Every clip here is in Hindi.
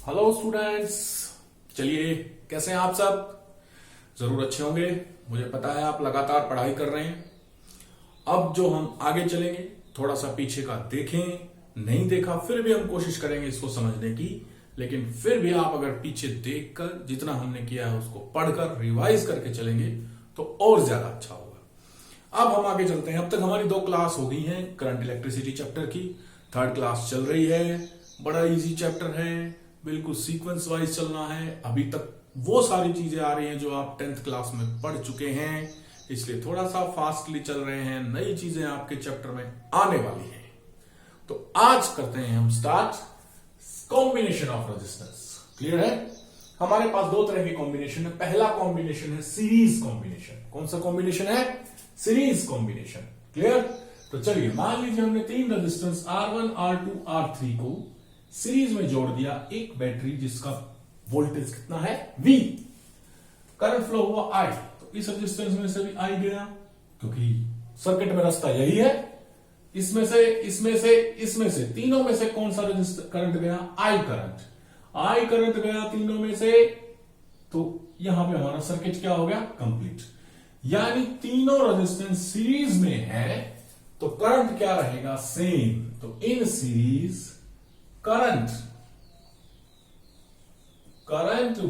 Hello students. चलिए, कैसे हैं आप सब? जरूर अच्छे होंगे। मुझे पता है आप लगातार पढ़ाई कर रहे हैं। अब जो हम आगे चलेंगे, थोड़ा सा पीछे का देखें। नहीं देखा फिर भी हम कोशिश करेंगे इसको समझने की, लेकिन फिर भी आप अगर पीछे देखकर जितना हमने किया है उसको पढ़कर रिवाइज करके चलेंगे तो और ज्यादा अच्छा होगा। अब हम आगे चलते हैं। अब तक हमारी 2 क्लास हो गई हैं करंट इलेक्ट्रिसिटी चैप्टर की। 3rd क्लास चल रही है। बड़ा इजी चैप्टर है, बिल्कुल सीक्वेंस वाइज चलना है। अभी तक वो सारी चीजें आ रही हैं जो आप 10th क्लास में पढ़ चुके हैं, इसलिए थोड़ा सा फास्टली चल रहे हैं। नई चीजें आपके चैप्टर में आने वाली हैं। तो आज करते हैं हम start combination of resistance. Clear है? हमारे पास 2 तरह की कॉम्बिनेशन है। पहला कॉम्बिनेशन है सीरीज कॉम्बिनेशन। कौन सा कॉम्बिनेशन है? Series combination. क्लियर? तो चलिए, मान लीजिए हमने 3 रेजिस्टेंस R1, R2, R3 को सीरीज में जोड़ दिया। एक बैटरी जिसका वोल्टेज कितना है? V। करंट फ्लो हुआ I। तो इस रेजिस्टेंस में से भी I गया, क्योंकि सर्किट में रास्ता यही है। इसमें से तीनों में से कौन सा करंट गया? I करंट गया तीनों में से। तो यहां पे हमारा सर्किट क्या हो गया? कंप्लीट। यानी तीनों रेजिस्टेंस सीरीज में है तो करंट क्या रहेगा? सेम। तो in series current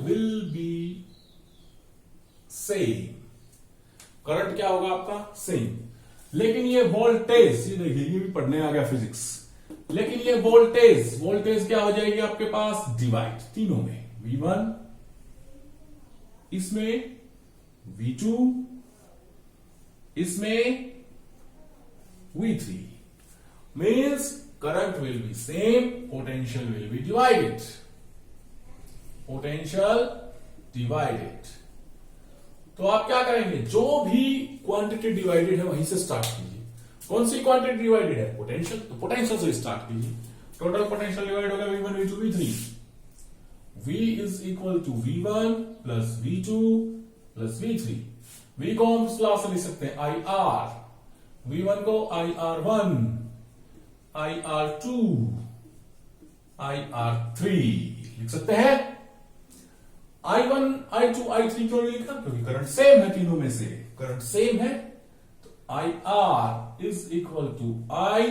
will be same. Current क्या होगा आपका? सेम। लेकिन ये वोल्टेज, ये देखिए, ये भी पढ़ने आ गया फिजिक्स। लेकिन ये वोल्टेज क्या हो जाएगी आपके पास? डिवाइड तीनों में। V1 इसमें, V2 इसमें, V3 means current will be same, potential will be divided. तो आप क्या करेंगे? जो भी क्वांटिटी डिवाइडेड है वहीं से स्टार्ट कीजिए। कौन सी क्वांटिटी डिवाइडेड है? पोटेंशियल। तो पोटेंशियल से स्टार्ट कीजिए। टोटल पोटेंशियल डिवाइड हो गया V1, V2, V3। V is equal to V1 plus V2 plus V3। V को हम क्लास से लिख सकते हैं IR। V1 को IR1, IR2, IR3 लिख सकते हैं। I1, I2, I3 क्यों नहीं लिखा? क्योंकि करंट सेम है तीनों में से। करंट सेम है तो IR is equal to I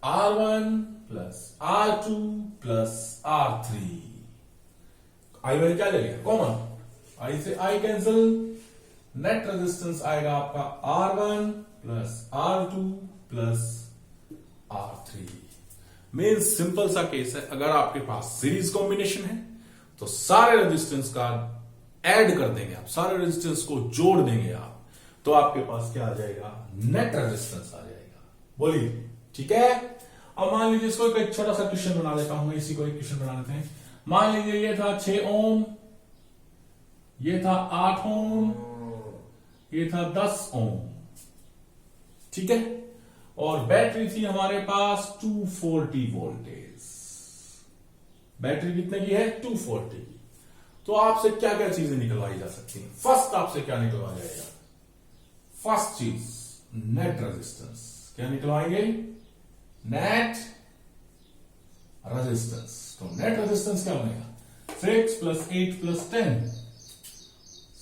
R1 plus R2 plus R3। I1 क्या ले लिया? कॉमन। I से I कैंसिल। नेट रेजिस्टेंस आएगा आपका R1 plus R2 plus R3। Main simple सा केस है। अगर आपके पास सीरीज कॉम्बिनेशन है तो सारे रेजिस्टेंस का ऐड कर देंगे आप, सारे रेजिस्टेंस को जोड़ देंगे आप, तो आपके पास क्या आ जाएगा? नेट रेजिस्टेंस आ जाएगा। बोलिए, ठीक है? अब मान लीजिए इसको एक छोटा सा क्वेश्चन बना देता हूं। इसी को एक क्वेश्चन बना देते हैं। मान लीजिए ये था 6 ओम, ये था 8 ओम, ये था 10 ओम। ठीक है? और बैटरी थी हमारे पास 240 वोल्टेज। बैटरी कितने की है? 240 की। तो आपसे क्या क्या चीजें निकलवाई जा सकती हैं? फर्स्ट आपसे क्या निकलवाया जाएगा? फर्स्ट चीज नेट रेजिस्टेंस। क्या निकलवाएंगे? Net resistance. तो नेट रेजिस्टेंस क्या बनेगा? 6 plus 8 plus 10।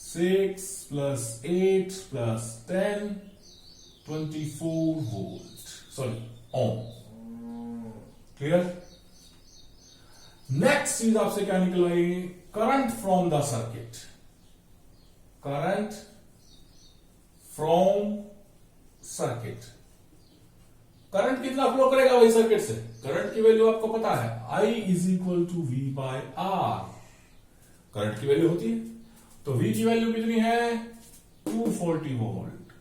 6 plus 8 plus 10, 24 volt, sorry ohm. Clear? Next चीज आपसे क्या निकलवाएगी? Current from the circuit. Current from circuit. Current कितना फ्लो करेगा वही सर्किट से? करंट की वैल्यू आपको पता है, I is equal to V by R। Current की वैल्यू होती है। तो V की वैल्यू कितनी है? 240 वोल्ट।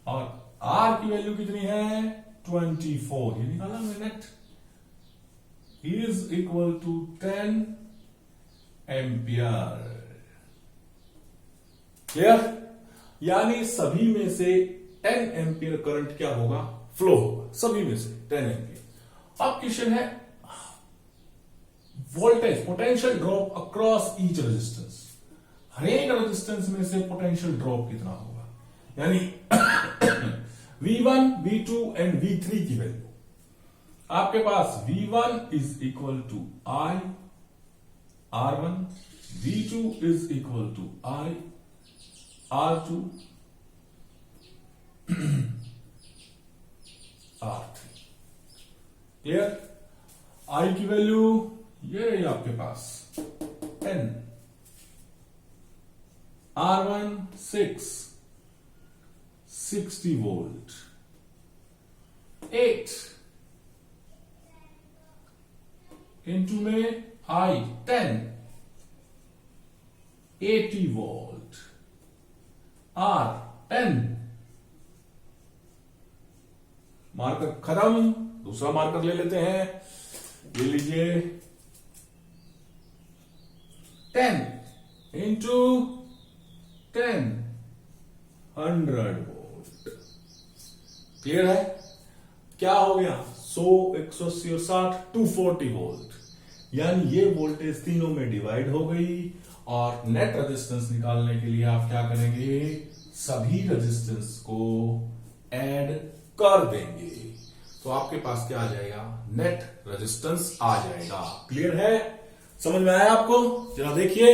और R की वैल्यू कितनी है? 24। ये निकाला हमने net. Is equal to 10 ampere. Clear? यानी सभी में से 10 एम्पियर करंट क्या होगा? फ्लो होगा। सभी में से 10 एम्पियर। अब क्वेश्चन है voltage, potential drop across each resistance. हर एक रेजिस्टेंस में से पोटेंशियल ड्रॉप कितना होगा? यानी V1, V2 एंड V3 की वैल्यू। आपके पास V1 is equal to I R1, V2 is equal to I R2 R3। Clear? I की वैल्यू ये रही आपके पास 10, R1 6, 60 वोल्ट, 8 इंटू में I 10, 80 वोल्ट, R 10। मार्कर खत्म, दूसरा मार्कर ले लेते हैं। ये लीजिए 10 इंटू 10, 100 वोल्ट। क्लियर है? क्या हो गया? 100, 180 और 60, 240 वोल्ट। यानी ये वोल्टेज तीनों में डिवाइड हो गई और नेट रेजिस्टेंस निकालने के लिए आप क्या करेंगे? सभी रेजिस्टेंस को ऐड कर देंगे तो आपके पास क्या आ जाएगा? नेट रेजिस्टेंस आ जाएगा। क्लियर है? समझ में आया आपको? जरा देखिए,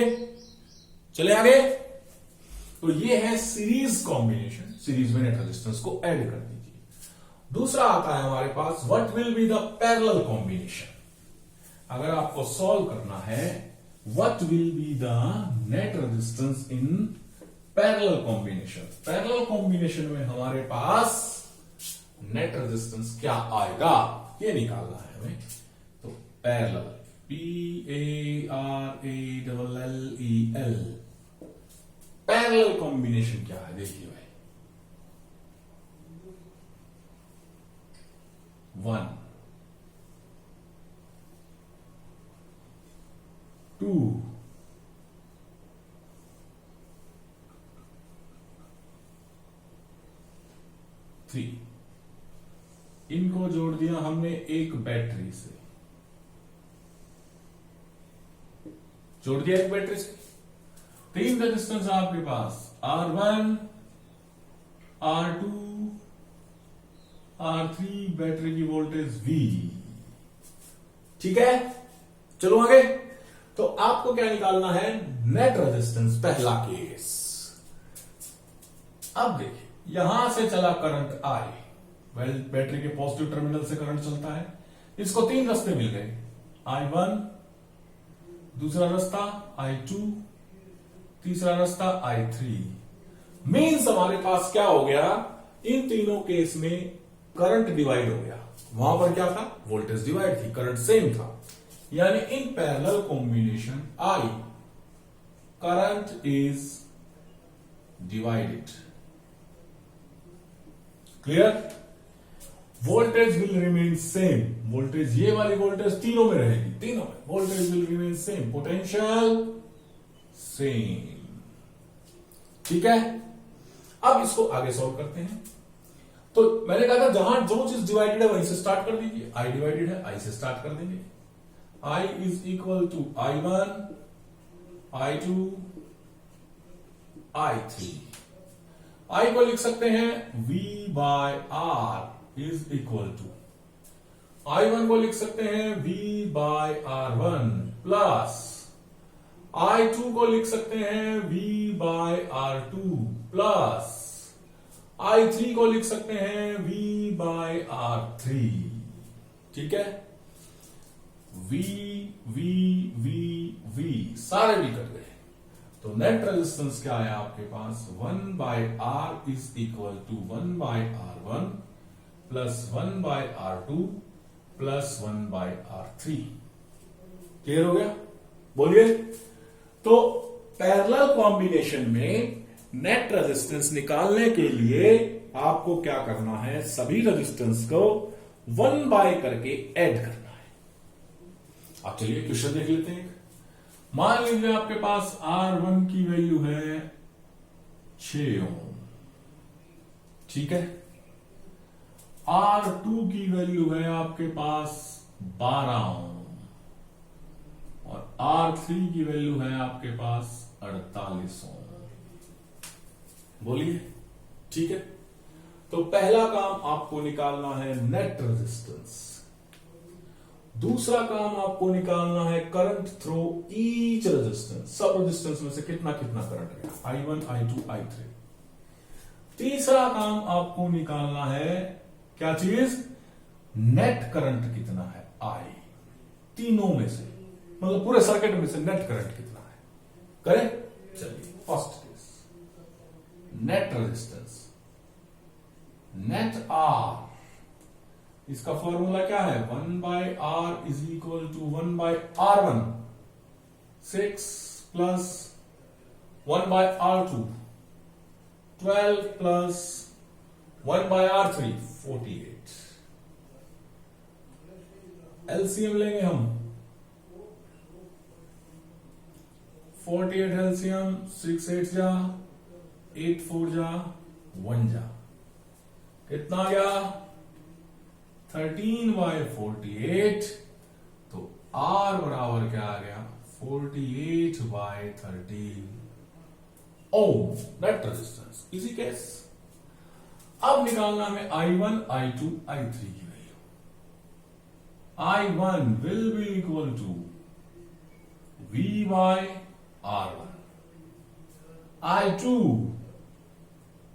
चले आगे। तो ये है सीरीज कॉम्बिनेशन। सीरीज में नेट रेजिस्टेंस को ऐड कर दीजिए। दूसरा आता है हमारे पास what will be the parallel combination. अगर आपको सॉल्व करना है what will be the net resistance in parallel combination. Parallel combination में हमारे पास नेट रेजिस्टेंस क्या आएगा ये निकालना है हमें। तो पैरेलल PARALLEL पैरेलल कॉम्बिनेशन क्या है देखिए भाई। 1 2 3 इनको जोड़ दिया हमने एक बैटरी से, जोड़ दिया एक बैटरी से। 3 रेजिस्टेंस आपके पास R1 R2 R3, बैटरी की वोल्टेज V। ठीक है, चलो आगे। तो आपको क्या निकालना है? नेट रेजिस्टेंस, पहला केस। अब देखिए, यहां से चला करंट I, बैटरी के पॉजिटिव टर्मिनल से करंट चलता है। इसको 3 रास्ते मिल गए, I1, दूसरा रास्ता I2, तीसरा रास्ता I3। मीन्स हमारे पास क्या हो गया? इन तीनों केस में करंट डिवाइड हो गया। वहां पर क्या था? वोल्टेज डिवाइड थी, करंट सेम था। यानी इन parallel combination I current is divided. Clear? Voltage will remain same. Voltage, ये वाली वोल्टेज तीनों में रहेगी, तीनों में voltage will remain same, potential same. ठीक है, अब इसको आगे सॉल्व करते हैं। तो मैंने कहा था जहां जो चीज डिवाइडेड है वहीं से स्टार्ट कर दीजिए। I डिवाइडेड है, I से स्टार्ट कर देंगे। I is equal to I1 I2 I3। I को लिख सकते हैं V by R is equal to, I1 को लिख सकते हैं V bye R1 plus I2 को लिख सकते हैं V bye R2 plus I3 को लिख सकते हैं V बाय R3। ठीक है, V V V V सारे भी कट गए। तो नेट रेजिस्टेंस क्या आया आपके पास? 1 by R is equal to 1 by R1 plus 1 by R2 plus 1 by R3। Clear हो गया? बोलिए। तो पैरेलल कॉम्बिनेशन में नेट रेजिस्टेंस निकालने के लिए आपको क्या करना है? सभी रेजिस्टेंस को 1 बाय करके ऐड करना है। अब चलिए क्वेश्चन देख लेते हैं। मान लीजिए आपके पास R1 की वैल्यू है 6 ओम। ठीक है, R2 की वैल्यू है आपके पास 12 ओम और R3 की वैल्यू है आपके पास 48 ओम। बोलिए। ठीक है, तो पहला काम आपको निकालना है नेट रेजिस्टेंस। दूसरा काम आपको निकालना है करंट थ्रू ईच रेजिस्टेंस, सब रेजिस्टेंस में से कितना कितना करंट गया, I1 I2 I3। तीसरा काम आपको निकालना है क्या चीज, नेट करंट कितना है I, तीनों में से मतलब पूरे सर्किट में से नेट करंट कितना है, करें। चलिए first case, net resistance, net R, इसका फॉर्मूला क्या है, 1/R is equal to 1/R1, 6 plus 1/R2, 12 plus 1/R3, 48। LCM लेंगे हम, 48 एलसीएम, 6 8 जा, 8 4 जा, 1 जा, कितना आ गया 13/48। तो R बराबर क्या आ गया, 48/13 ओम नेट रेजिस्टेंस। इसी केस अब निकालना हमें I1 I2 I3 की value. I1 will be equal to V/R1, I2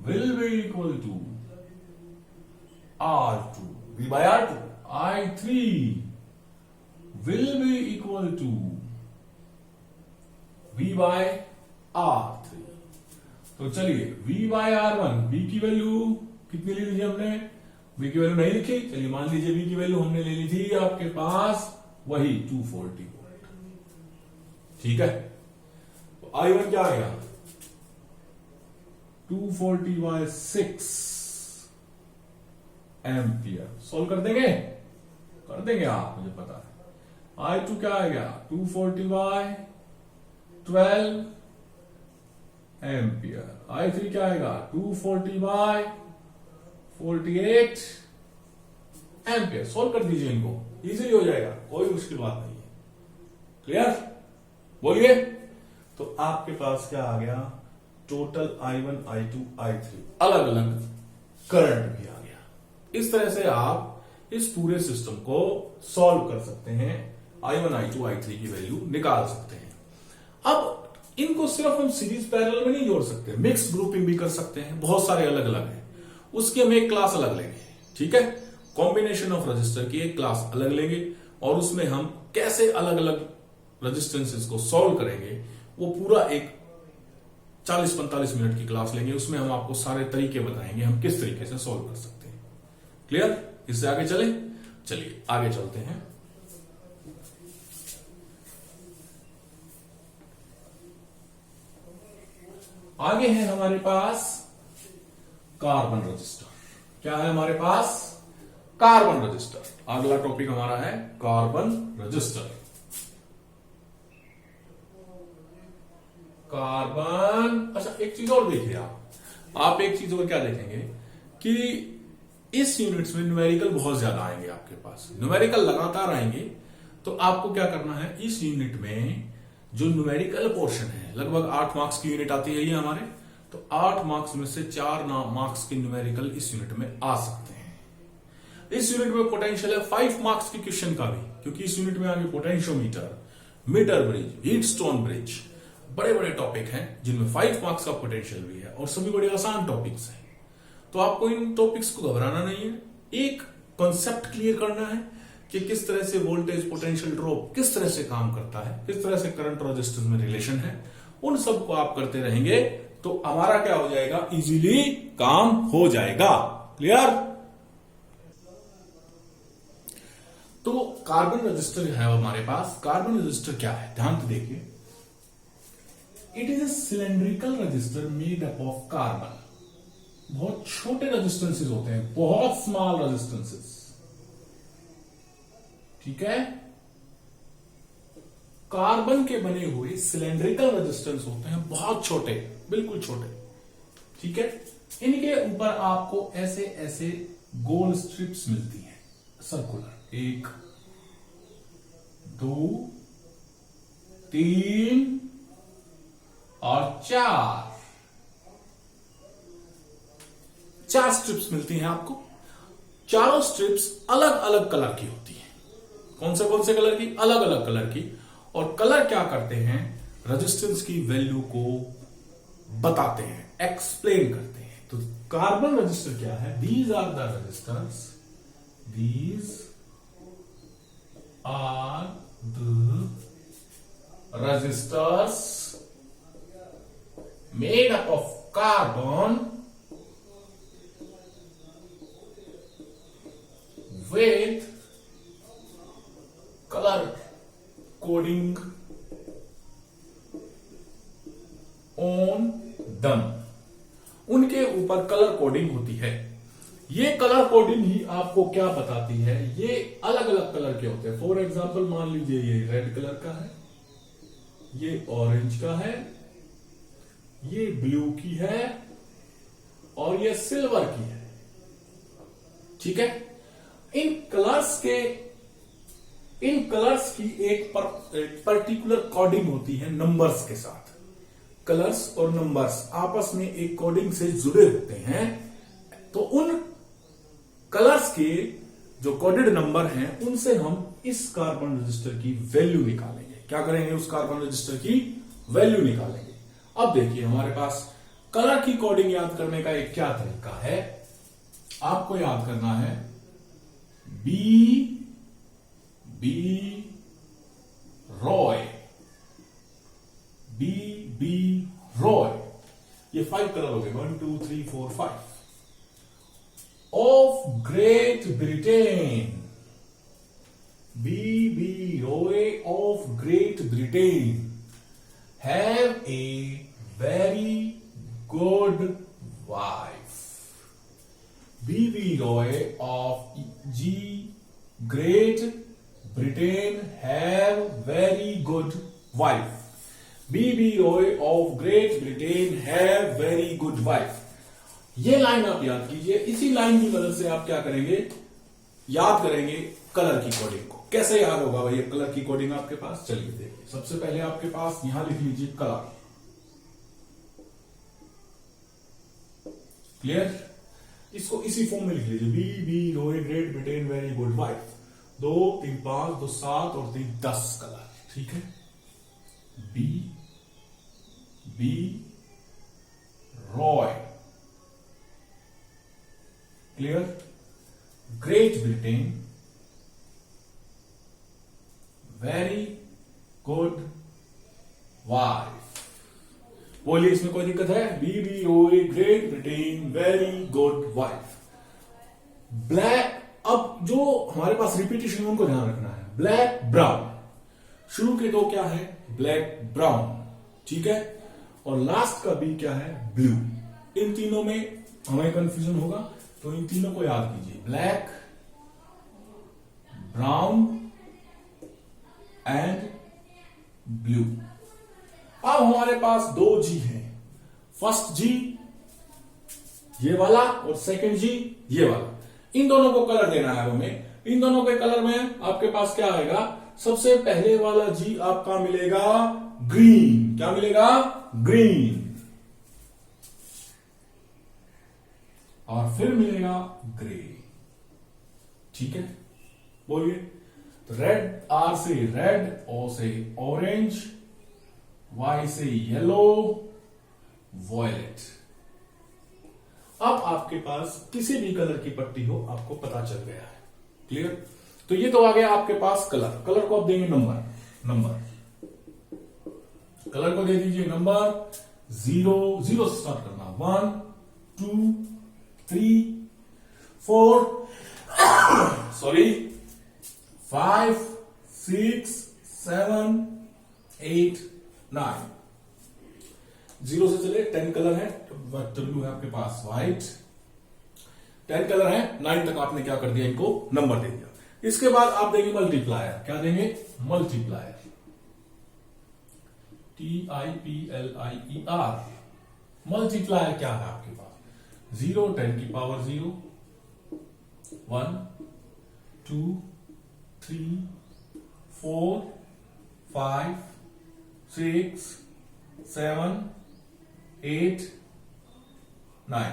will be equal to R2, V/R2, I3 will be equal to V/R3। तो चलिए V/R1, V की वैल्यू कितनी ले लीजिए हमने, V की वैल्यू नहीं लिखी, चलिए मान लीजिए V की वैल्यू हमने ले ली थी आपके पास वही 240 वोल्ट, ठीक है। तो I1 क्या आएगा, 240/6 एम्पियर। सोल्व कर देंगे, कर देंगे आप, मुझे पता है। I2 क्या आएगा, 240/12 एम्पियर। I3 क्या आएगा, 240/48 एम्पियर। सोल्व कर दीजिए इनको, इजीली हो जाएगा, कोई मुश्किल बात नहीं है। क्लियर, बोलिए। तो आपके पास क्या आ गया, टोटल I1 I2 I3 अलग अलग करंट भी आ गया। इस तरह से आप इस पूरे सिस्टम को सॉल्व कर सकते हैं, I1 I2 I3 की वैल्यू निकाल सकते हैं। अब इनको सिर्फ हम सीरीज पैरेलल में नहीं जोड़ सकते, मिक्स ग्रुपिंग भी कर सकते हैं, बहुत सारे अलग अलग हैं, उसकी हम एक क्लास अलग लेंगे, ठीक है। कॉम्बिनेशन ऑफ रजिस्टर की एक क्लास अलग लेंगे और उसमें हम कैसे अलग अलग रजिस्टेंसेस को सॉल्व करेंगे वो पूरा एक 40-45 मिनट की क्लास लेंगे। उसमें हम आपको सारे तरीके बताएंगे हम किस तरीके से सॉल्व कर सकते हैं। क्लियर, इससे आगे चले, चलिए आगे चलते हैं। आगे है हमारे पास कार्बन रजिस्टर। क्या है हमारे पास, कार्बन रजिस्टर। अगला टॉपिक हमारा है कार्बन रजिस्टर। कार्बन, अच्छा एक चीज और देखिए आप एक चीज और क्या देखेंगे कि इस यूनिट्स में न्यूमेरिकल बहुत ज्यादा आएंगे आपके पास, न्यूमेरिकल लगातार आएंगे। तो आपको क्या करना है, इस यूनिट में जो न्यूमेरिकल पोर्शन है, लगभग 8 मार्क्स की यूनिट आती है ये हमारे, तो 8 मार्क्स में से 4 मार्क्स के न्यूमेरिकल इस यूनिट में आ सकते हैं। इस यूनिट में पोटेंशियल है 5 मार्क्स के क्वेश्चन का भी, क्योंकि इस यूनिट में आगे potentiometer, meter bridge, Wheatstone bridge, बड़े बड़े टॉपिक हैं जिनमें 5 मार्क्स का पोटेंशियल भी है और सभी बड़े आसान टॉपिक्स हैं। तो आपको इन टॉपिक्स को घबराना नहीं है, एक कॉन्सेप्ट क्लियर करना है कि किस तरह से वोल्टेज पोटेंशियल ड्रॉप किस तरह से काम करता है, किस तरह से करंट रेजिस्टेंस में रिलेशन है, उन सब को आप करते रहेंगे तो हमारा क्या हो जाएगा, इजीली काम हो जाएगा। क्लियर। तो कार्बन रजिस्टर है हमारे पास। कार्बन रजिस्टर क्या है, ध्यान से देखिए। It is a cylindrical register made up of carbon. बहुत छोटे रेजिस्टेंसेस होते हैं, बहुत स्मॉल रेजिस्टेंसेस, ठीक है। कार्बन के बने हुए सिलेंड्रिकल रेजिस्टेंस होते हैं, बहुत छोटे, बिल्कुल छोटे, ठीक है। इनके ऊपर आपको ऐसे ऐसे गोल स्ट्रिप्स मिलती हैं, सर्कुलर, 1 2 3 और 4 स्ट्रिप्स मिलती हैं आपको। चारों स्ट्रिप्स अलग अलग कलर की होती हैं। कौन से कलर की? अलग अलग कलर की। और कलर क्या करते हैं? रेजिस्टेंस की वैल्यू को बताते हैं, एक्सप्लेन करते हैं। तो कार्बन रजिस्टर क्या है? These are the resistors, these are the resistors made up of carbon with color coding on them। उनके ऊपर कलर कोडिंग होती है। ये कलर कोडिंग ही आपको क्या बताती है? ये अलग अलग कलर के होते हैं। फॉर एग्जाम्पल मान लीजिए ये रेड कलर का है, ये ऑरेंज का है, ये ब्लू की है और ये सिल्वर की है। ठीक है। इन कलर्स की एक पर्टिकुलर कोडिंग होती है नंबर्स के साथ। कलर्स और नंबर्स आपस में एक कोडिंग से जुड़े होते हैं। तो उन कलर्स के जो कोडेड नंबर हैं उनसे हम इस कार्बन रजिस्टर की वैल्यू निकालेंगे। क्या करेंगे? उस कार्बन रजिस्टर की वैल्यू निकालेंगे। अब देखिए हमारे पास कलर की कोडिंग याद करने का एक क्या तरीका है? आपको याद करना है बी रॉय, बी रॉय। ये 5 कलर हो गए, 1 2 3 4 5। Of Great Britain, B. Roy of Great Britain have a very good wife. B. Roy of Great Britain have very good wife. B. Roy of Great Britain have very good wife। ये लाइन आप याद कीजिए। इसी लाइन की मदद से आप क्या करेंगे? याद करेंगे कलर की कोडिंग को। कैसे याद होगा भैया कलर की कोडिंग आपके पास? चलिए देखिए। सबसे पहले आपके पास यहां लिख लीजिए कलर। क्लियर? इसको इसी फॉर्म में लिख लीजिए। B Roy Great Britain very good wife. 2 3 5 2 7 और 3 10 कलर। ठीक है। B Roy, clear? Great Britain very good wife. बोलिए इसमें कोई दिक्कत है? B Roy Great Britain very good wife. Black, अब जो हमारे पास रिपीटेशन उनको ध्यान रखना है। ब्लैक ब्राउन, शुरू के 2 क्या है? Black brown. ठीक है। और लास्ट का बी क्या है? ब्लू। इन तीनों में हमें कंफ्यूजन होगा, तो इन तीनों को याद कीजिए। Black, brown and blue. अब हमारे पास 2 जी हैं। फर्स्ट जी ये वाला और सेकंड जी ये वाला। इन दोनों को कलर देना है हमें। इन दोनों के कलर में आपके पास क्या आएगा? सबसे पहले वाला जी आपका मिलेगा ग्रीन। क्या मिलेगा? ग्रीन। और फिर मिलेगा ग्रे। ठीक है। बोलिए। तो रेड, आर से रेड, ओ से ऑरेंज, वाई से येलो, वॉयलेट। अब आपके पास किसी भी कलर की पट्टी हो आपको पता चल गया है। क्लियर? तो ये तो आ गया आपके पास कलर। कलर को आप देंगे नंबर। कलर को दे दीजिए नंबर। 0 से स्टार्ट करना। 1 2 3 4 5 6 7 8 9। 0 से चले। 10 कलर है, W है आपके पास व्हाइट। 10 कलर है, 9 तक आपने क्या कर दिया? इनको नंबर दे दिया। इसके बाद आप देंगे मल्टीप्लायर। क्या देंगे? मल्टीप्लायर। TIPLIER। मल्टीप्लायर क्या है आपके पास? 0 10 की पावर 0, 1 2 3 4 5 6 7 8 9।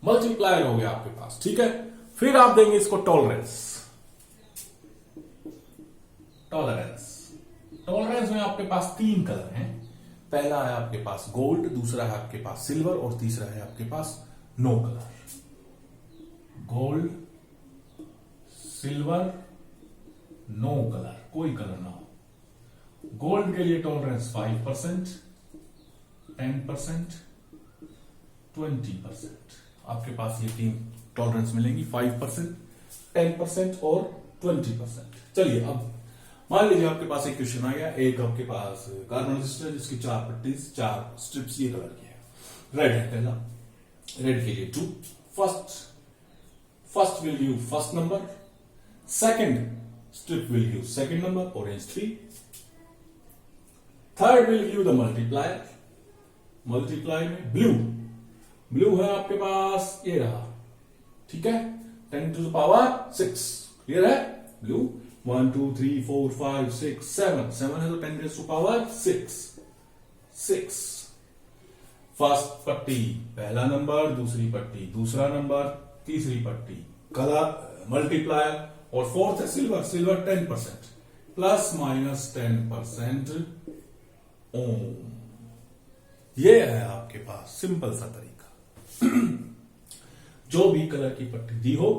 मल्टीप्लायर हो गया आपके पास। ठीक है। फिर आप देंगे इसको टॉलरेंस। टॉलरेंस। टॉलरेंस में आपके पास 3 कलर हैं। पहला है आपके पास गोल्ड, दूसरा है आपके पास सिल्वर और तीसरा है आपके पास no colour. Gold, silver, no colour, कोई कलर ना हो। गोल्ड के लिए टॉलरेंस 5%, 10%, 20%। आपके पास ये 3 टॉलरेंस मिलेंगी, 5%, 10% और 20%। चलिए अब मान लीजिए आपके पास एक क्वेश्चन आ गया, एक आपके पास कार्बन रजिस्टर जिसकी 4 पट्टी, 4 स्ट्रिप्स ये कलर की है। रेड है पहला, रेड के लिए 2, first will give first number, second strip will give second number, orange 3, third will give the multiplier, multiply में ब्लू है आपके पास, ये रहा, ठीक है, 10 to the power 6, क्लियर है। ब्लू 1 2 3 4 5 6 7 है तो 10 raised to power 6। फर्स्ट पट्टी पहला नंबर, दूसरी पट्टी दूसरा नंबर, तीसरी पट्टी कलर मल्टीप्लायर और फोर्थ है सिल्वर 10%, प्लस माइनस 10% ओम। ये है आपके पास सिंपल सा तरीका। जो भी कलर की पट्टी दी हो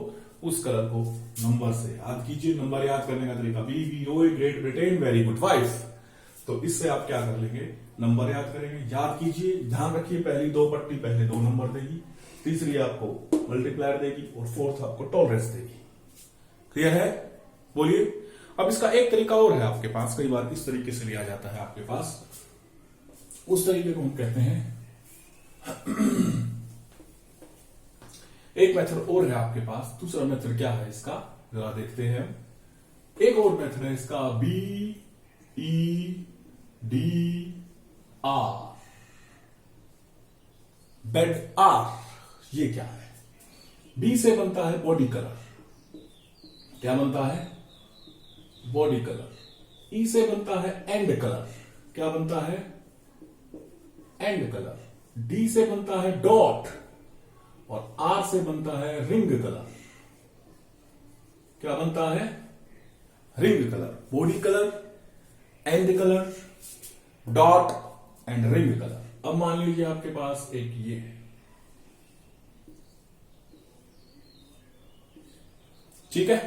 उस कलर को नंबर से याद कीजिए। नंबर याद करने का तरीका BBOA great Britain very good wife. तो इससे आप क्या कर लेंगे, नंबर याद करेंगे, याद कीजिए, ध्यान रखिए पहली 2 पट्टी पहले 2 नंबर देगी, तीसरी आपको मल्टीप्लायर देगी और फोर्थ आपको टॉलरेंस देगी। क्लियर है, बोलिए। अब इसका एक तरीका और है आपके पास, कई बार इस तरीके से लिया जाता है आपके पास, उस तरीके को हम कहते हैं एक मेथड और है आपके पास। दूसरा मेथड क्या है इसका, जरा देखते हैं। एक और मेथड है इसका BEDR। बेड आर, ये क्या है? B से बनता है बॉडी कलर, क्या बनता है? Body colour. E से बनता है एंड कलर, क्या बनता है? And colour. D से बनता है डॉट और R से बनता है रिंग कलर, क्या बनता है? Ring colour. Body colour, end colour, dot and ring colour. अब मान लीजिए आपके पास एक ये है, ठीक है,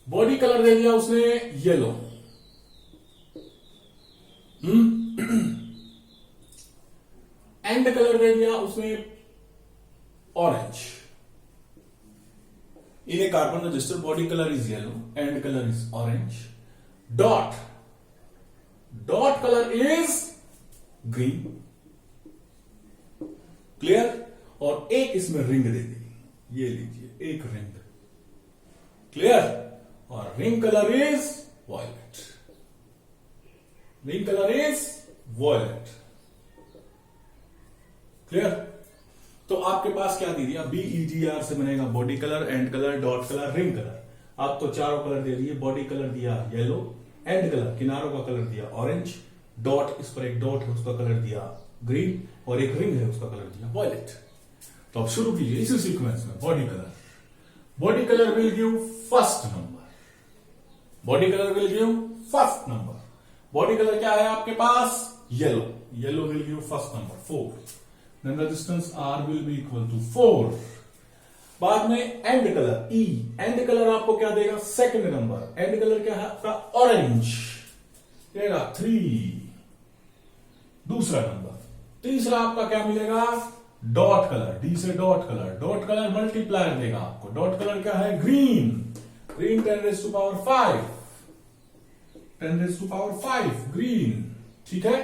बॉडी कलर दे दिया उसने येलो, एंड कलर दे दिया उसने orange. In a carbon resistor body colour is yellow, end colour is orange, dot colour is green, clear. और एक इसमें रिंग दे दी, ये लीजिए एक रिंग, क्लियर। और ring colour is violet, ring colour is violet, clear. तो आपके पास क्या दे दिया, BEDR से बनेगा body colour, end colour, dot colour, ring colour. आपको चारों कलर दे दिए, बॉडी कलर दिया येलो, एंड कलर किनारों का कलर दिया ऑरेंज, डॉट इस पर एक डॉट है उसका कलर दिया ग्रीन, और एक रिंग है उसका कलर दिया वॉयलेट। तो अब शुरू कीजिए इसी सीक्वेंस में। Body colour will give first number, body colour will give first number. Body colour क्या है आपके पास? Yellow will give first number 4, then the distance R will be equal to 4। बाद में and colour E, and colour आपको क्या देगा? Second number. एंड कलर क्या है आपका? ऑरेंज, देगा 3, दूसरा नंबर। तीसरा आपका क्या मिलेगा? डॉट कलर, D से डॉट कलर मल्टीप्लायर देगा आपको। डॉट कलर क्या है? Green 10 raised to power 5, 10 raised to power 5 green, ठीक है।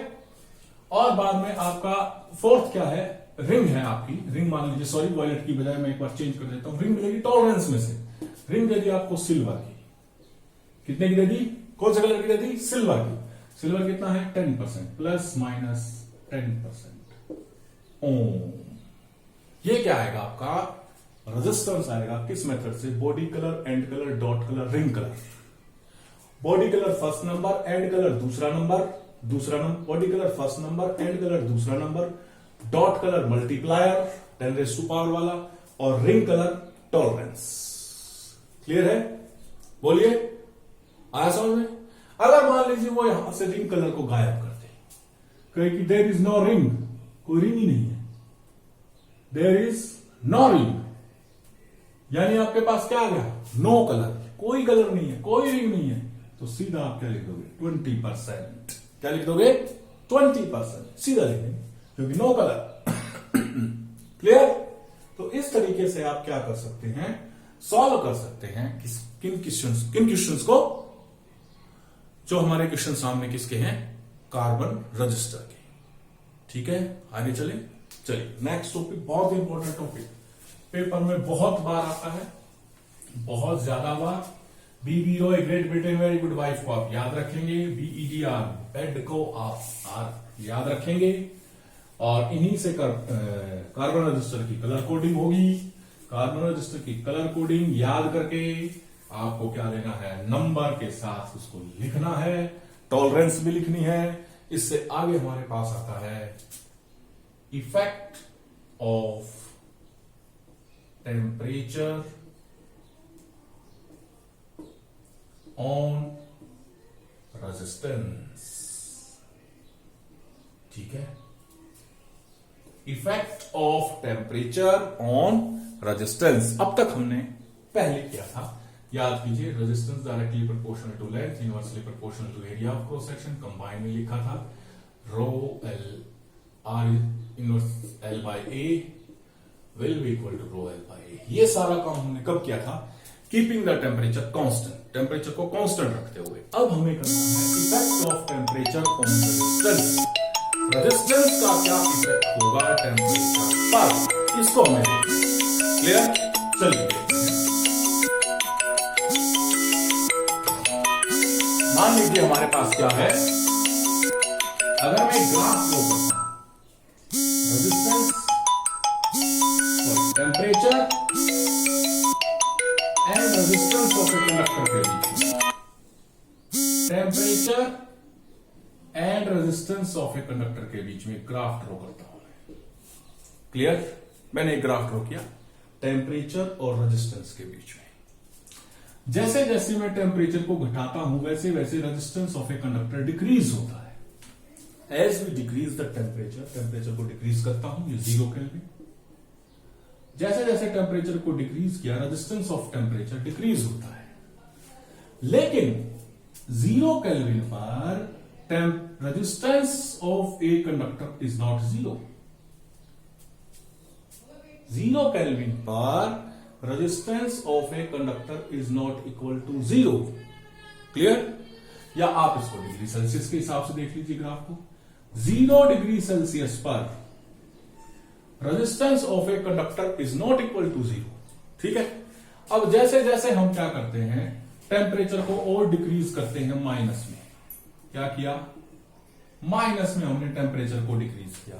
और बाद में आपका फोर्थ क्या है? रिंग है आपकी, रिंग मान लीजिए, सॉरी वॉयलेट की बजाय मैं एक बार चेंज कर देता हूं। रिंग मिलेगी टॉलरेंस में से, रिंग दे दी आपको सिल्वर की। कितने की दे दी? कौन से कलर की दे दी? सिल्वर की। सिल्वर कितना है? 10%, प्लस माइनस 10% ओम। ये क्या आएगा आपका? रेजिस्टेंस आएगा। किस मेथड से? Body colour, end colour, dot colour, ring colour. Body colour first number, end colour दूसरा number, body colour first number, end colour दूसरा number, dot colour multiplier 10 raised to power वाला, और रिंग कलर टॉलरेंस। क्लियर है? बोलिए, आया समझ में? मान लीजिए वो यहां से रिंग कलर को गायब कर दे, कहे कि देयर इज नो रिंग, कोई रिंग ही नहीं है, देयर इज नो रिंग, यानी आपके पास क्या आ गया, नो कलर, कोई कलर नहीं है, कोई रिंग नहीं है, तो सीधा आप क्या लिख दोगे 20%। क्या लिख दोगे 20%, सीधा लिख देंगे क्योंकि नो कलर। क्लियर। तो इस तरीके से आप क्या कर सकते हैं, सॉल्व कर सकते हैं किन क्वेश्चंस को, जो हमारे क्वेश्चन सामने किसके हैं, कार्बन रजिस्टर के। ठीक है, आगे चलिए नेक्स्ट टॉपिक, बहुत इंपॉर्टेंट टॉपिक, पेपर में बहुत बार आता है, बहुत ज्यादा बार। BB ROY Great Britain very good wife को आप याद रखेंगे, BEDR बेड को आप याद रखेंगे, और इन्हीं से कार्बन रजिस्टर की कलर कोडिंग होगी। कार्बन रजिस्टर की कलर कोडिंग याद करके आपको क्या लेना है, नंबर के साथ उसको लिखना है, टॉलरेंस भी लिखनी है। इससे आगे हमारे पास आता है effect of temperature on resistance. ठीक है, effect of temperature on resistance. अब तक हमने पहले किया था, याद कीजिए, resistance directly proportional to length, inversely proportional to area of cross section, combine में लिखा था rho L R inverse L by A will be equal to rho L by A. ये सारा काम हमने कब किया था, keeping the temperature constant, temperature को कांस्टेंट रखते हुए। अब हमें करना है effect of temperature on resistance. Resistance का क्या इफेक्ट होगा टेम्परेचर पर, इसको हमें क्लियर। चलिए मान लीजिए हमारे पास क्या है, अगर मैं ग्राफ ड्रॉ करता हूं, रेजिस्टेंस और temperature and resistance of a conductor के बीच, temperature and resistance of a conductor के बीच में ग्राफ ड्रॉ करता हूं। क्लियर, मैंने एक ग्राफ ड्रॉ किया टेम्परेचर और रेजिस्टेंस के बीच में। जैसे जैसे मैं टेम्परेचर को घटाता हूं वैसे वैसे resistance of a conductor decrease होता है। As we decrease the temperature को डिक्रीज करता हूं, ये 0 केल्विन। जैसे जैसे टेम्परेचर को डिक्रीज किया, रेजिस्टेंस ऑफ टेम्परेचर डिक्रीज होता है, लेकिन 0 केल्विन पर resistance of a conductor is not 0। 0 kelvin पर resistance of a conductor is not equal to 0। Clear, या आप इसको डिग्री सेल्सियस के हिसाब से देख लीजिए ग्राफ को। 0 डिग्री सेल्सियस पर resistance of a conductor is not equal to 0। ठीक है, अब जैसे जैसे हम क्या करते हैं, टेम्परेचर को और डिक्रीज करते हैं माइनस में। क्या किया, माइनस में हमने टेम्परेचर को डिक्रीज किया,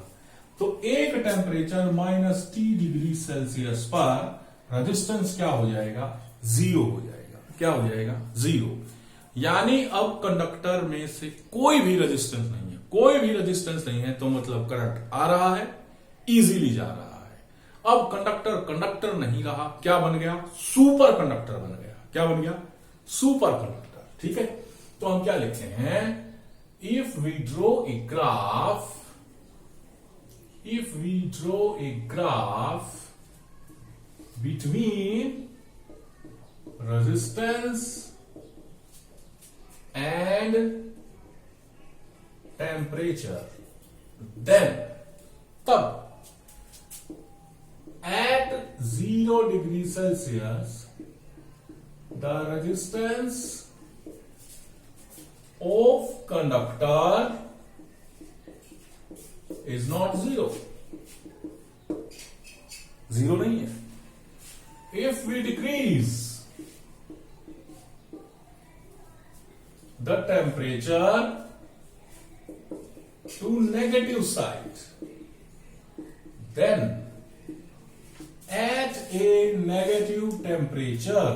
तो एक टेम्परेचर -T डिग्री सेल्सियस पर रेजिस्टेंस क्या हो जाएगा, 0 हो जाएगा। क्या हो जाएगा, 0। यानी अब कंडक्टर में से कोई भी रेजिस्टेंस नहीं है, कोई भी रेजिस्टेंस नहीं है, तो मतलब करंट आ रहा है, इजीली जा रहा है। अब कंडक्टर नहीं रहा, क्या बन गया, सुपर कंडक्टर बन गया। क्या बन गया, सुपर कंडक्टर। ठीक है, तो हम क्या लिखते हैं, if we draw a graph between resistance and temperature, then तब at 0 degree Celsius the resistance of conductor is not 0 नहीं है। If we decrease the temperature to negative side, then at a negative temperature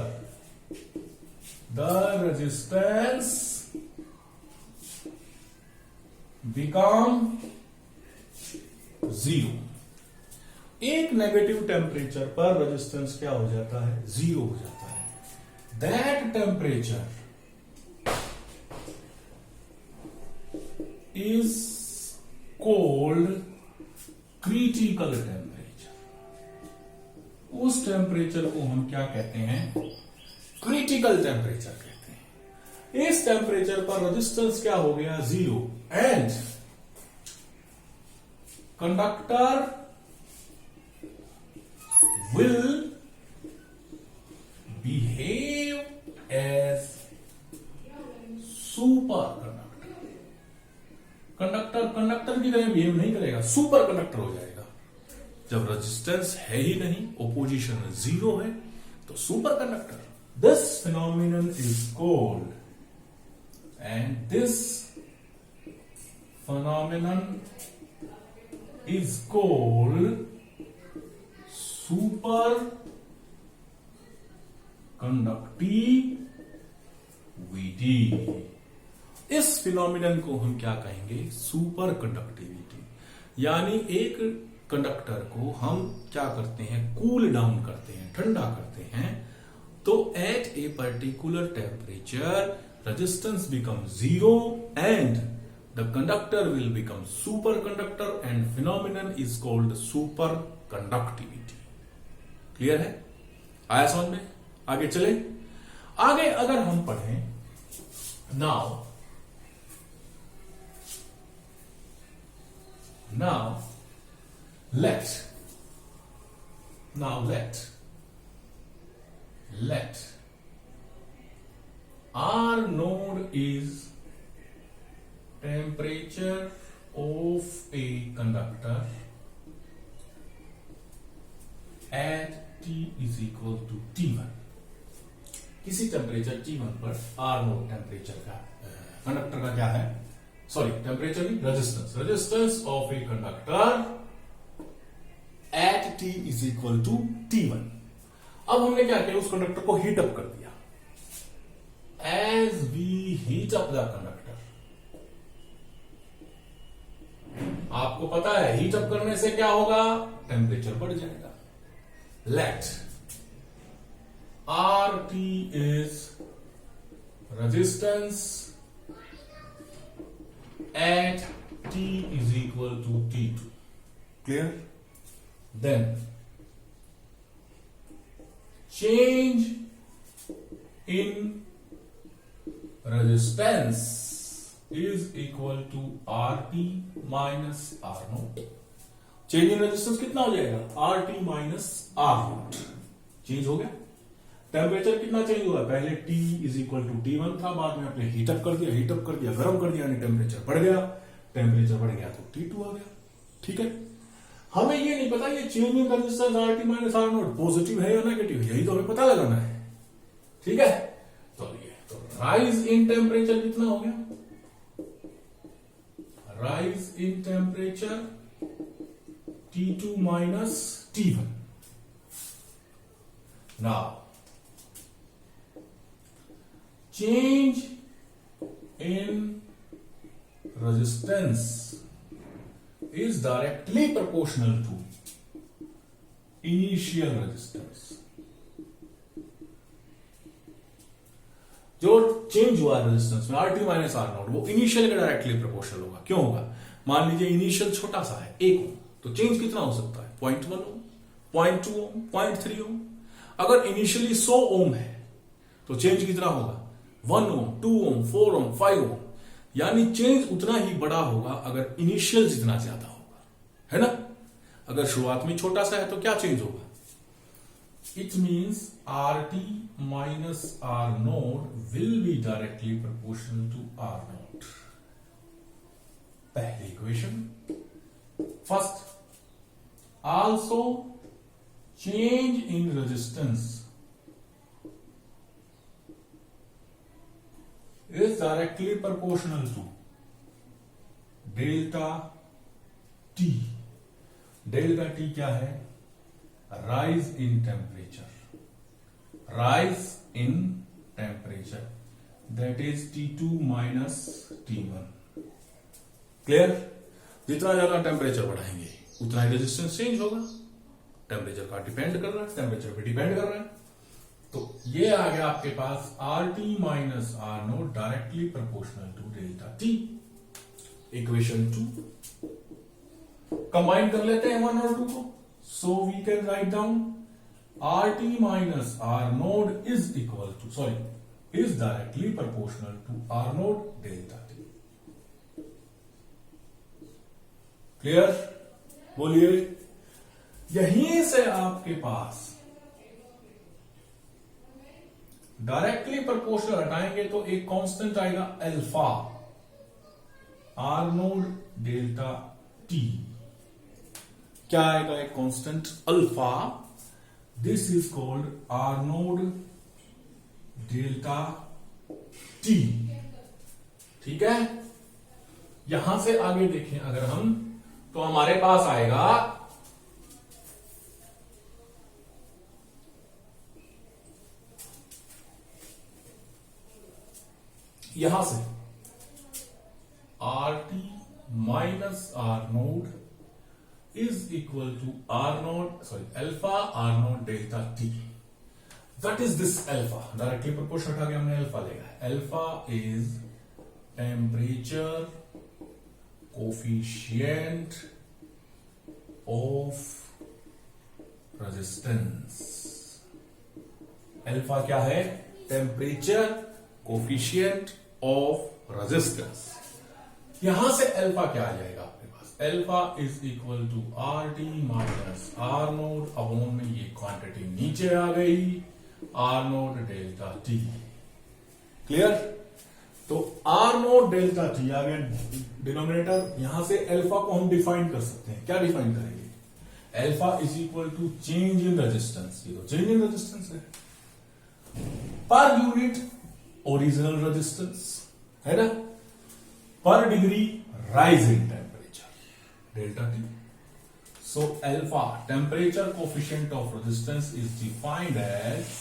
the resistance become 0। एक नेगेटिव टेम्परेचर पर रेजिस्टेंस क्या हो जाता है, 0 हो जाता है। That temperature is cold critical temperature. उस टेम्परेचर को हम क्या कहते हैं? क्रिटिकल टेम्परेचर कहते हैं। इस टेम्परेचर पर रेजिस्टेंस क्या हो गया? 0 and conductor will behave as super conductor. Conductor की तरह बिहेव नहीं करेगा, सुपर कंडक्टर हो जाएगा। जब रेजिस्टेंस है ही नहीं, ओपोजिशन 0 है, तो super conductor. This phenomenon is called, and this phenomenon is called super conductivity. इस फिनोमिनन को हम क्या कहेंगे? Super conductivity. यानी एक कंडक्टर को हम क्या करते हैं? कूल डाउन करते हैं, ठंडा करते हैं। तो at a particular temperature resistance become 0 and the conductor will become super conductor and phenomenon is called super conductivity. Clear है? आया समझ में? आगे चले। आगे अगर हम पढ़ें, now let R node is temperature of a conductor at T is equal to T1। किसी टेम्परेचर T1 पर R नोड टेम्परेचर का कंडक्टर का क्या है? सॉरी, टेम्परेचर नहीं, resistance of a conductor at T is equal to T1। अब हमने क्या किया? उस कंडक्टर को हीट अप कर दिया। As we heat up the conductor, आपको पता है हीट अप करने से क्या होगा? टेम्परेचर बढ़ जाएगा। Let RT is resistance at T is equal to T2. Clear? Then change in resistance is equal to RT minus R naught। Change in resistance कितना हो जाएगा? RT minus R not. Change हो गया। टेम्परेचर कितना चेंज हुआ? पहले T is equal to T1 था, बाद में आपने हीटअप कर दिया, गर्म कर दिया, यानी टेम्परेचर बढ़ गया। टेम्परेचर बढ़ गया तो T2 आ गया। ठीक है? हमें ये नहीं पता ये change in resistance RT minus R not positive है या नेगेटिव, यही तो हमें पता लगाना है। ठीक है? तो राइज इन टेम्परेचर कितना हो गया? Rise in temperature T2 minus T1। Now, change in resistance is directly proportional to initial resistance। जो चेंज हुआ रेजिस्टेंस में RT माइनस R नॉट, वो इनिशियल के डायरेक्टली प्रोपोर्शनल होगा। क्यों होगा? मान लीजिए इनिशियल छोटा सा है, 1 ओम, तो चेंज कितना हो सकता है? 0.1 ओम, 0.2 ओम, 0.3 ओम। अगर इनिशियली 100 ओम है तो चेंज कितना होगा? 1 ओम, 2 ओम, 4 ओम, 5 ओम। यानी चेंज उतना ही बड़ा होगा अगर इनिशियल जितना ज्यादा होगा, है ना? अगर शुरुआत में छोटा सा है तो क्या चेंज होगा? It means RT minus R naught will be directly proportional to R naught. पहली equation. First, also change in resistance is directly proportional to delta T। Delta T क्या है? Rise in temperature, rise in temperature, that is T2 minus T1। Clear? जितना ज्यादा टेम्परेचर बढ़ाएंगे उतना ही रेजिस्टेंस चेंज होगा। टेम्परेचर का डिपेंड कर रहा है, टेम्परेचर पे डिपेंड कर रहा है। तो ये आ गया आपके पास RT minus R naught directly proportional to delta T। Equation 2 combine कर लेते हैं 1 और 2 को. So we can write down RT minus R node is equal to, is directly proportional to R node delta T. Clear? बोलिए. यहीं से आपके पास डायरेक्टली प्रोपोर्शनल हटाएंगे तो एक कांस्टेंट आएगा alpha R node delta T. क्या आएगा? एक constant alpha. This is called R node delta T. ठीक है. यहां से आगे देखें अगर हम, तो हमारे पास आएगा यहां से RT minus R node is equal to alpha R naught delta T. What is this alpha? Directly proportional उठा के हमने alpha लेगा. Alpha is temperature coefficient of resistance. Alpha क्या है? Temperature coefficient of resistance. यहां से alpha क्या आ जाएगा? Alpha is equal to RT minus R naught upon में ये क्वांटिटी नीचे आ गई R naught delta T. Clear? तो R नोड डेल्टा T आ गया डिनोमिनेटर. यहां से अल्फा को हम डिफाइन कर सकते हैं. क्या डिफाइन करेंगे? Alpha is equal to change in resistance. ये तो चेंज इन रेजिस्टेंस है पर यूनिट ओरिजिनल रेजिस्टेंस है ना, पर degree rise in delta T. So alpha, temperature coefficient of resistance, is defined as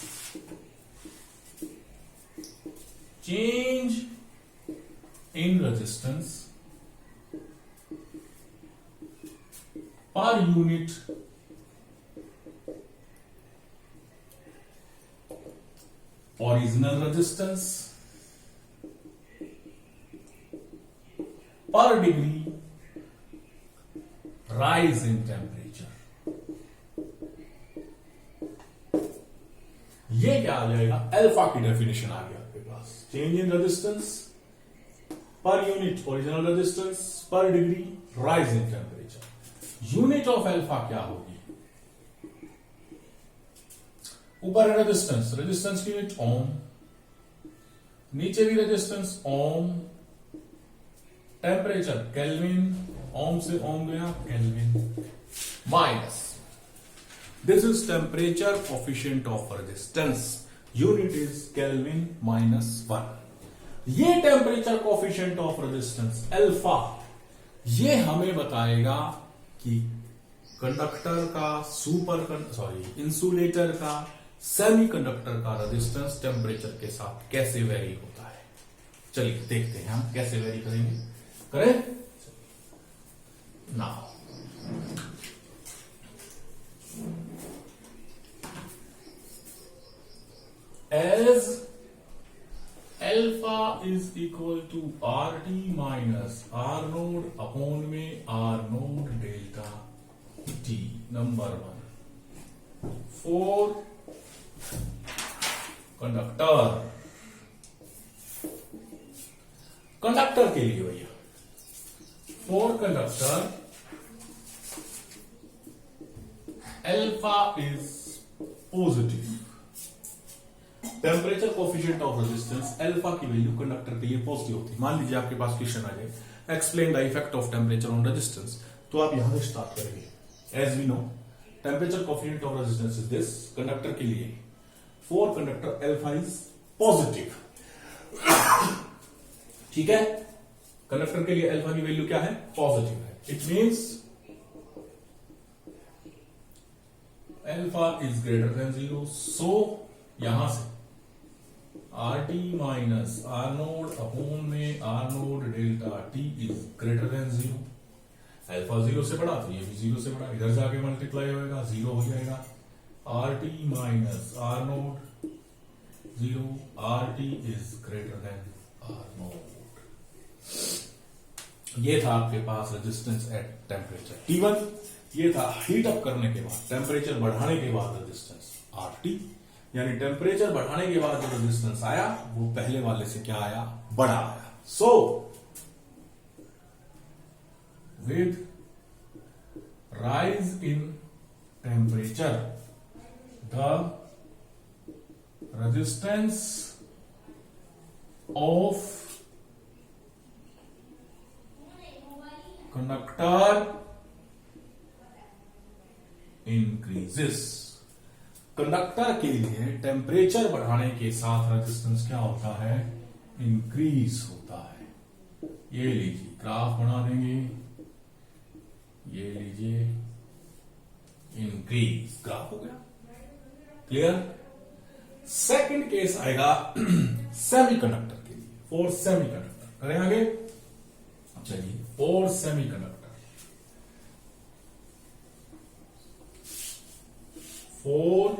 change in resistance per unit original resistance per degree rise in temperature. ये क्या आ जाएगा? अल्फा की डेफिनेशन आ गया आपके पास. Change in resistance per unit original resistance per degree rise in temperature. Unit of alpha क्या होगी? ऊपर है रेजिस्टेंस, रेजिस्टेंस की यूनिट ओम, नीचे भी resistance ohm, temperature kelvin, ohm से ओम गया kelvin, minus this is temperature coefficient of resistance, unit is kelvin minus 1. ये temperature coefficient of resistance alpha, ये हमें बताएगा कि कंडक्टर का इंसुलेटर का, सेमीकंडक्टर का रेजिस्टेंस टेम्परेचर के साथ कैसे वेरी होता है. चलिए देखते हैं हम कैसे वेरी करेंगे. करें now. As alpha is equal to RT minus R node upon में R node delta T. Number 1 for conductor के लिए भैया, for conductor alpha is positive. Temperature coefficient of resistance alpha की वैल्यू कंडक्टर के लिए पॉजिटिव होती है. मान लीजिए आपके पास क्वेश्चन आ जाए explain the effect of temperature on resistance, तो आप यहां से स्टार्ट करेंगे. As we know temperature coefficient of resistance is this. Conductor के लिए for conductor alpha is positive. ठीक है, कंडक्टर के लिए अल्फा की वैल्यू क्या है? पॉजिटिव है. It means alpha is greater than 0. सो यहां से RT minus R naught upon में R naught delta T is greater than 0. Alpha 0 से बड़ा तो ये भी 0 से बड़ा, इधर जाके मल्टीप्लाई होगा 0 हो जाएगा. RT minus R node 0, RT is greater than R node. ये था आपके पास रेजिस्टेंस एट टेम्परेचर T1, ये था हीट अप करने के बाद, टेम्परेचर बढ़ाने के बाद रेजिस्टेंस RT, यानी टेम्परेचर बढ़ाने के बाद जो रेजिस्टेंस आया वो पहले वाले से क्या आया, बड़ा आया। So with rise in temperature the resistance of conductor increases. Conductor के लिए टेम्परेचर बढ़ाने के साथ रेजिस्टेंस क्या होता है, इंक्रीज होता है। ये लीजिए ग्राफ बना देंगे, ये लीजिए इंक्रीज ग्राफ हो गया, क्लियर। सेकंड केस आएगा सेमीकंडक्टर के लिए, फॉर सेमीकंडक्टर करें आगे। चलिए for semiconductor, for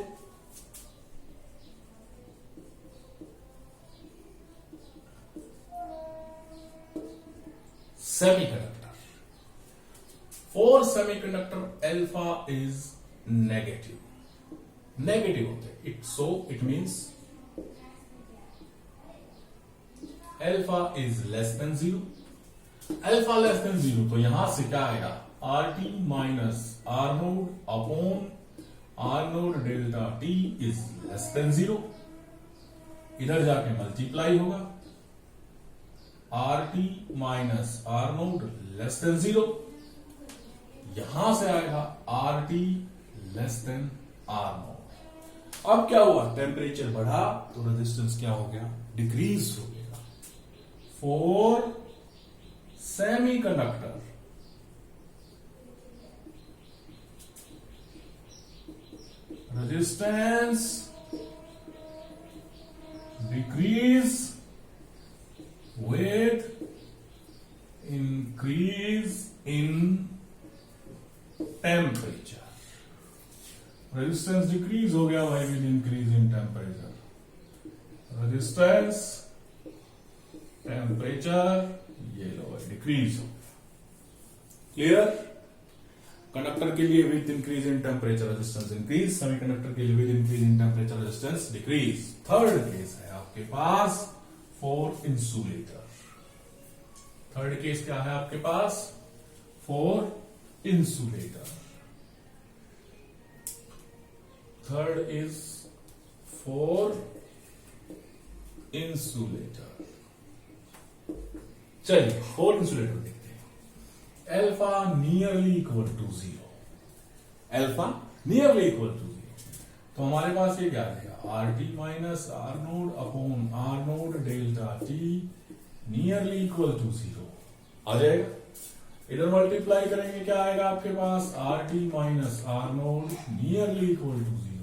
semiconductor, for semiconductor alpha is negative, negative होते हैं it, so it means alpha is less than 0। Alpha less than 0 तो यहां से क्या आएगा, RT minus R naught upon R naught delta T is less than 0, इधर जाके मल्टीप्लाई होगा, RT minus R node less than 0, यहां से आएगा RT less than R node. अब क्या हुआ, टेम्परेचर बढ़ा तो रेजिस्टेंस क्या हो गया, डिक्रीज हो गया। For semiconductor resistance decrease with increase in temperature। Resistance decrease हो गया भाई with increase in temperature, resistance temperature ये लो भाई डिक्रीज हो, क्लियर। कंडक्टर के लिए with increase in temperature resistance increase, semiconductor के लिए with increase in temperature resistance decrease. Third case है आपके पास फॉर इंसुलेटर। थर्ड केस क्या है आपके पास, for insulator. Third is for insulator. चलिए फॉर इंसुलेटर देखते हैं। Alpha nearly equal to 0, alpha nearly equal to 0, तो हमारे पास ये क्या रहेगा, RT minus R naught upon R naught delta T nearly equal to 0 आ जाएगा। इधर मल्टीप्लाई करेंगे क्या आएगा आपके पास, RT minus R naught nearly equal to 0,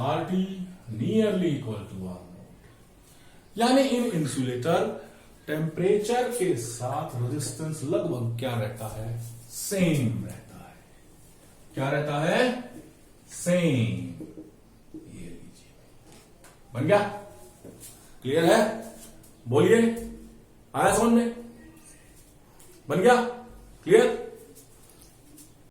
RT nearly equal to R naught. यानी इन इंसुलेटर टेम्परेचर के साथ रेजिस्टेंस लगभग क्या रहता है, सेम रहता है। क्या रहता है, सेम। ये लीजिए बन गया, क्लियर है, बोलिए, आया समझ में, बन गया, क्लियर।